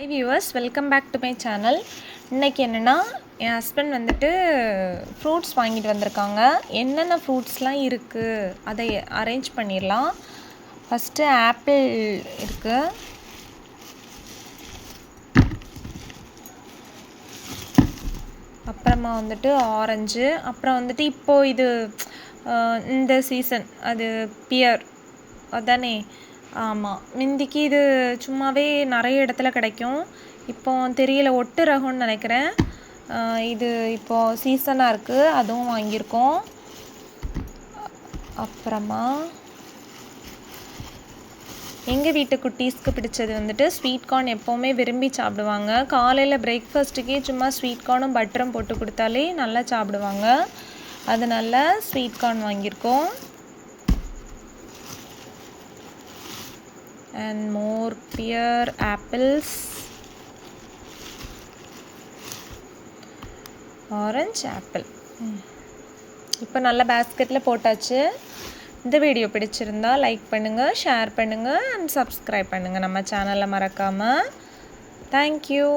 High viewers, welcome back to my channel. இன்றைக்கி என்னென்னா, என் husband வந்துட்டு ஃப்ரூட்ஸ் வாங்கிட்டு வந்திருக்காங்க. என்னென்ன ஃப்ரூட்ஸ்லாம் இருக்குது அதை அரேஞ்ச் பண்ணிடலாம். ஃபஸ்ட்டு ஆப்பிள் இருக்குது, அப்புறமா வந்துட்டு ஆரஞ்சு, அப்புறம் வந்துட்டு இப்போது இது இந்த சீசன் அது பியர் அதானே. ஆமாம், முந்திக்கு இது சும்மாவே நிறைய இடத்துல கிடைக்கும். இப்போ தெரியல, ஒட்டு ரகம்னு நினைக்கிறேன். இது இப்போது சீசனாக இருக்குது, அதுவும் வாங்கியிருக்கோம். அப்புறமா எங்கள் வீட்டு குட்டீஸ்க்கு பிடிச்சது வந்துட்டு ஸ்வீட் கார்ன். எப்போவுமே விரும்பி சாப்பிடுவாங்க. காலையில் பிரேக்ஃபாஸ்ட்டுக்கே சும்மா ஸ்வீட் கார்னும் பட்டரும் போட்டு கொடுத்தாலே நல்லா சாப்பிடுவாங்க. அதனால ஸ்வீட் கார்ன் வாங்கியிருக்கோம். and more pear apples, orange apple. இப்போ நல்ல பேஸ்கெட்டில் போட்டாச்சு. இந்த வீடியோ பிடிச்சிருந்தா லைக் பண்ணுங்கள், ஷேர் பண்ணுங்கள் அண்ட் சப்ஸ்கிரைப் பண்ணுங்கள் நம்ம சேனலை மறக்காமல். தேங்க்யூ.